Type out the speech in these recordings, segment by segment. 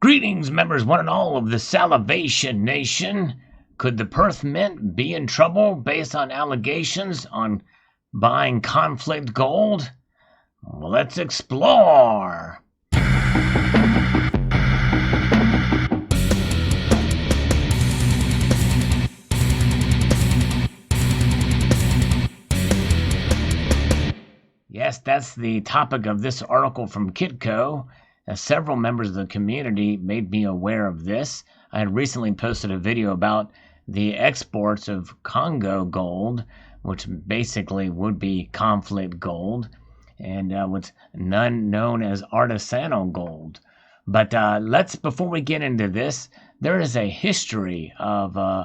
Greetings, members one and all of the Salivation Nation. Could the Perth Mint be in trouble based on allegations on buying conflict gold? Well, let's explore. Yes, that's the topic of this article from Kitco. Several members of the community made me aware of this. I had recently posted a video about the exports of Congo gold, which basically would be conflict gold, and what's known as artisanal gold. But before we get into this, there is a history of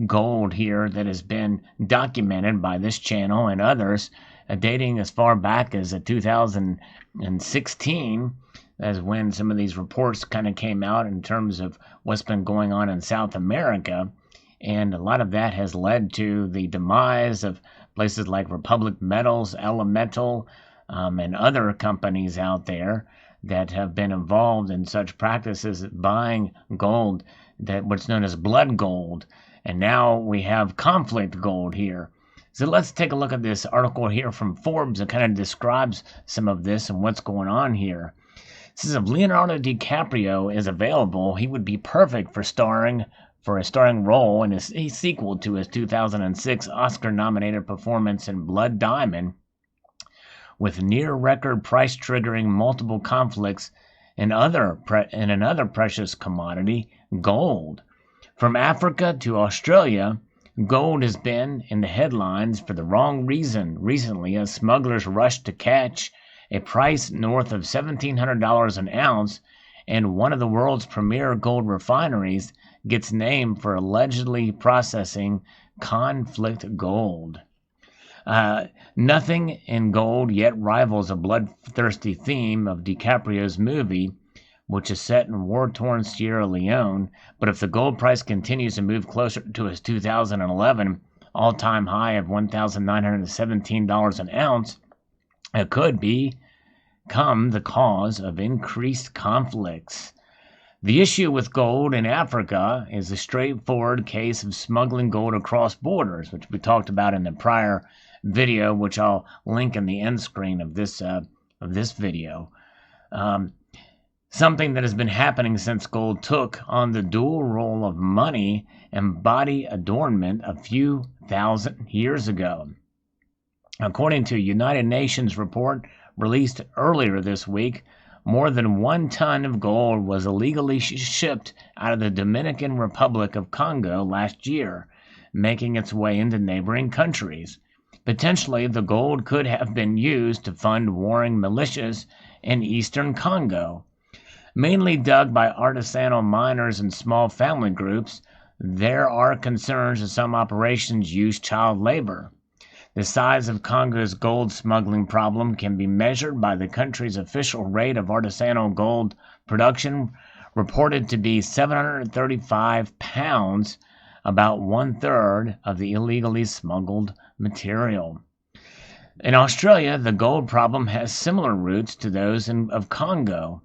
gold here that has been documented by this channel and others, dating as far back as 2016, as when some of these reports kind of came out in terms of what's been going on in South America. And a lot of that has led to the demise of places like Republic Metals, Elemental, and other companies out there that have been involved in such practices, buying gold, that what's known as blood gold. And now we have conflict gold here. So let's take a look at this article here from Forbes that kind of describes some of this and what's going on here. It says if Leonardo DiCaprio is available, he would be perfect for a starring role in a sequel to his 2006 Oscar-nominated performance in Blood Diamond, with near-record price triggering multiple conflicts in another precious commodity, gold. From Africa to Australia, gold has been in the headlines for the wrong reason recently, as smugglers rushed to catch a price north of $1,700 an ounce, and one of the world's premier gold refineries gets named for allegedly processing conflict gold. Nothing in gold yet rivals a bloodthirsty theme of DiCaprio's movie, which is set in war-torn Sierra Leone. But if the gold price continues to move closer to its 2011 all-time high of $1,917 an ounce, it could become the cause of increased conflicts. The issue with gold in Africa is a straightforward case of smuggling gold across borders, which we talked about in the prior video, which I'll link in the end screen of this video. Something that has been happening since gold took on the dual role of money and body adornment a few thousand years ago. According to a United Nations report released earlier this week, more than 1 ton of gold was illegally shipped out of the Dominican Republic of Congo last year, making its way into neighboring countries. Potentially, the gold could have been used to fund warring militias in eastern Congo. Mainly dug by artisanal miners and small family groups, there are concerns that some operations use child labor. The size of Congo's gold smuggling problem can be measured by the country's official rate of artisanal gold production, reported to be 735 pounds, about 1/3 of the illegally smuggled material. In Australia, the gold problem has similar roots to those of Congo.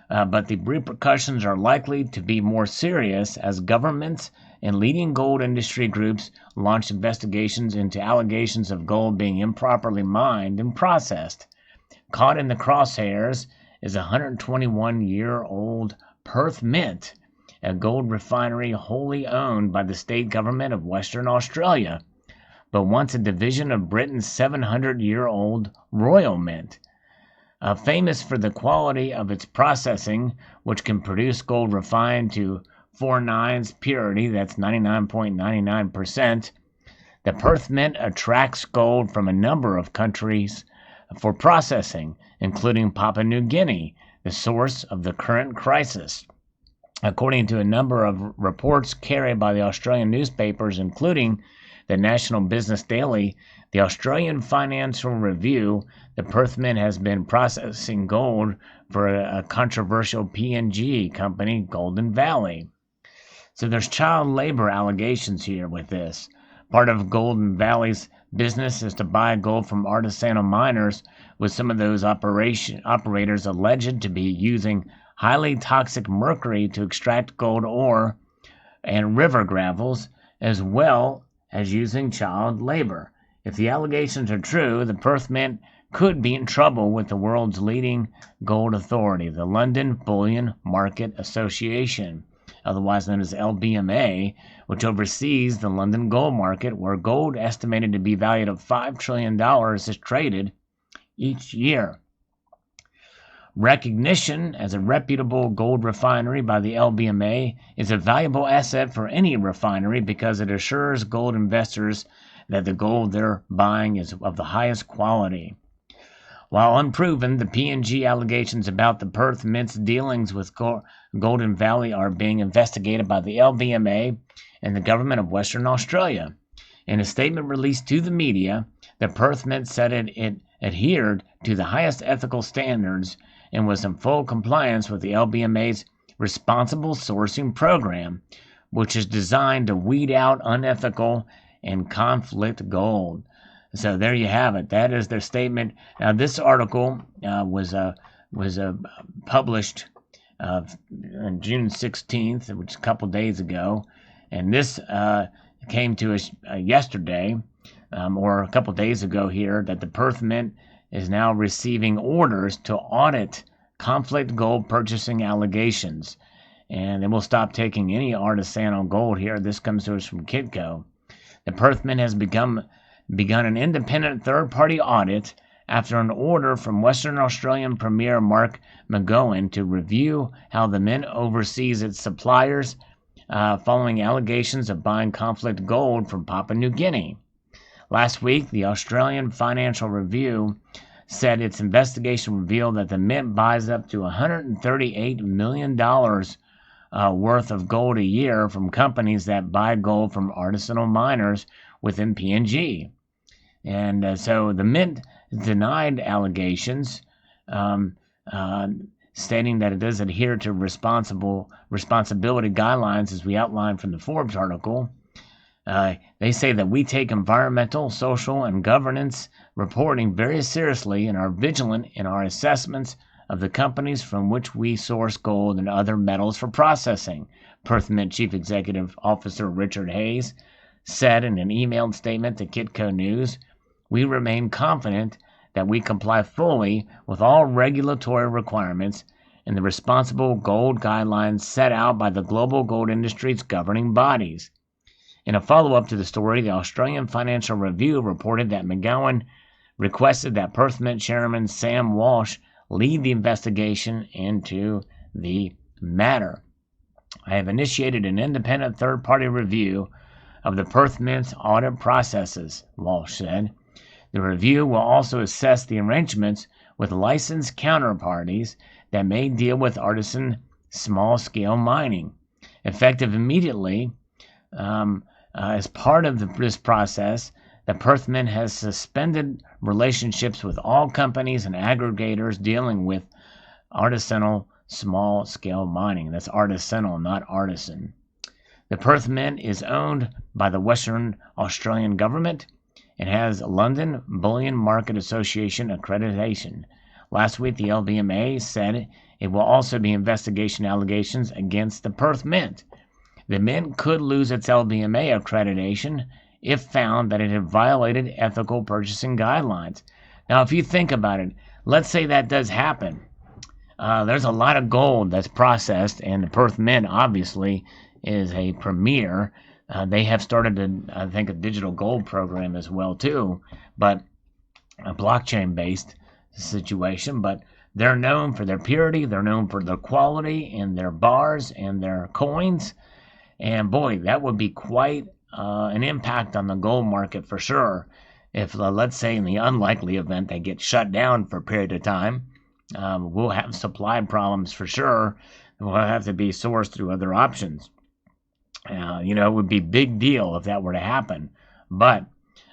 But the repercussions are likely to be more serious as governments and leading gold industry groups launch investigations into allegations of gold being improperly mined and processed. Caught in the crosshairs is a 121-year-old Perth Mint, a gold refinery wholly owned by the state government of Western Australia, but once a division of Britain's 700-year-old Royal Mint. Famous for the quality of its processing, which can produce gold refined to 4/9 purity, that's 99.99%, the Perth Mint attracts gold from a number of countries for processing, including Papua New Guinea, the source of the current crisis. According to a number of reports carried by the Australian newspapers, including the National Business Daily, the Australian Financial Review, the Perth Mint has been processing gold for a controversial PNG company, Golden Valley. So there's child labor allegations here with this. Part of Golden Valley's business is to buy gold from artisanal miners, with some of those operators alleged to be using highly toxic mercury to extract gold ore and river gravels, as well as using child labor. If the allegations are true, the Perth Mint could be in trouble with the world's leading gold authority, the London Bullion Market Association, otherwise known as LBMA, which oversees the London gold market, where gold estimated to be valued at $5 trillion is traded each year. Recognition as a reputable gold refinery by the LBMA is a valuable asset for any refinery because it assures gold investors that the gold they're buying is of the highest quality. While unproven, the PNG allegations about the Perth Mint's dealings with Golden Valley are being investigated by the LBMA and the government of Western Australia. In a statement released to the media, the Perth Mint said it adhered to the highest ethical standards and was in full compliance with the LBMA's responsible sourcing program, which is designed to weed out unethical and conflict gold. So there you have it. That is their statement. Now, this article was published on June 16th, which is a couple days ago, and this came to us yesterday, or a couple days ago here, that the Perth Mint is now receiving orders to audit conflict gold purchasing allegations, and they will stop taking any artisanal gold here. This comes to us from Kitco. The Perth Mint has begun an independent third-party audit after an order from Western Australian Premier Mark McGowan to review how the mint oversees its suppliers following allegations of buying conflict gold from Papua New Guinea. Last week, the Australian Financial Review said its investigation revealed that the mint buys up to $138 million worth of gold a year from companies that buy gold from artisanal miners within PNG. And so the mint denied allegations, stating that it does adhere to responsibility guidelines, as we outlined from the Forbes article. They say that we take environmental, social, and governance reporting very seriously and are vigilant in our assessments of the companies from which we source gold and other metals for processing, Perth Mint Chief Executive Officer Richard Hayes said in an emailed statement to Kitco News. We remain confident that we comply fully with all regulatory requirements and the responsible gold guidelines set out by the global gold industry's governing bodies. In a follow-up to the story, the Australian Financial Review reported that McGowan requested that Perth Mint Chairman Sam Walsh lead the investigation into the matter. I have initiated an independent third-party review of the Perth Mint's audit processes, Walsh said. The review will also assess the arrangements with licensed counterparties that may deal with artisan small-scale mining. Effective immediately, as part of this process, the Perth Mint has suspended relationships with all companies and aggregators dealing with artisanal small-scale mining. That's artisanal, not artisan. The Perth Mint is owned by the Western Australian government and has London Bullion Market Association accreditation. Last week, the LBMA said it will also be investigation allegations against the Perth Mint. The mint could lose its LBMA accreditation if found that it had violated ethical purchasing guidelines. Now, if you think about it, let's say that does happen. There's a lot of gold that's processed, and the Perth Mint obviously is a premier. They have started, I think, a digital gold program as well, too, but a blockchain-based situation. But they're known for their purity, they're known for their quality and their bars and their coins. And boy, that would be quite an impact on the gold market for sure. If, let's say, in the unlikely event they get shut down for a period of time, we'll have supply problems for sure. We'll have to be sourced through other options. It would be a big deal if that were to happen. But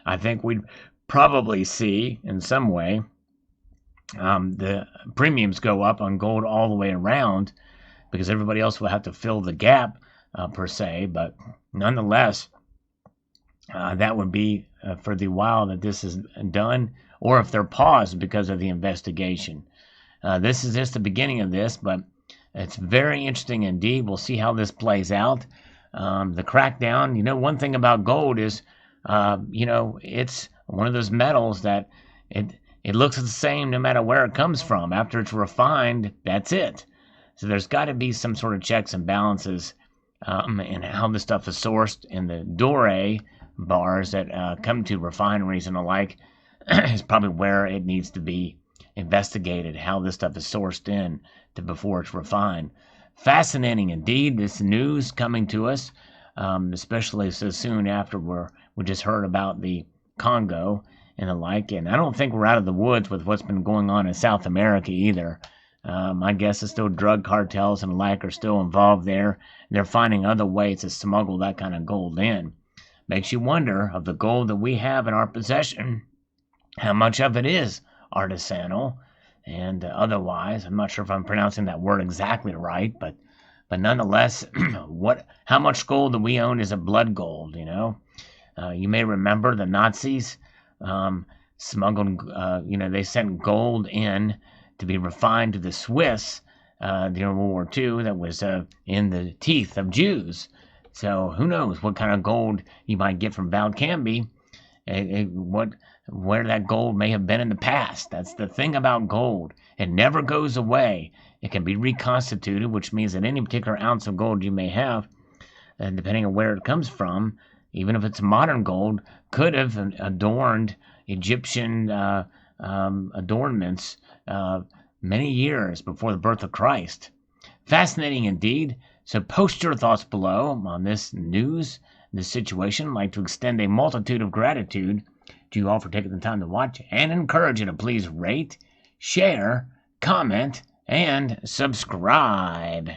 I think we'd probably see, in some way, the premiums go up on gold all the way around because everybody else will have to fill the gap, per se. But nonetheless, that would be for the while that this is done, or if they're paused because of the investigation. This is just the beginning of this, but It's very interesting indeed. We'll see how this plays out. The crackdown, one thing about gold is, it's one of those metals that it looks the same no matter where it comes from. After it's refined, that's it. So there's got to be some sort of checks and balances in how this stuff is sourced. And the doré bars that come to refineries and the like is probably where it needs to be investigated, how this stuff is sourced in before it's refined. Fascinating indeed, this news coming to us, especially so soon after we just heard about the Congo and the like. And I don't think we're out of the woods with what's been going on in South America either. I guess it's still drug cartels and the like are still involved there. They're finding other ways to smuggle that kind of gold in. Makes you wonder, of the gold that we have in our possession, how much of it is artisanal and otherwise. I'm not sure if I'm pronouncing that word exactly right, but nonetheless, how much gold that we own is a blood gold, You may remember the Nazis smuggled, they sent gold in to be refined to the Swiss during World War II that was in the teeth of Jews. So who knows what kind of gold you might get from Valcamby, where that gold may have been in the past. That's the thing about gold. It never goes away. It can be reconstituted, which means that any particular ounce of gold you may have, depending on where it comes from, even if it's modern gold, could have adorned Egyptian adornments many years before the birth of Christ. Fascinating indeed. So post your thoughts below on this news, this situation. I'd like to extend a multitude of gratitude to you all for taking the time to watch, and encourage you to please rate, share, comment, and subscribe.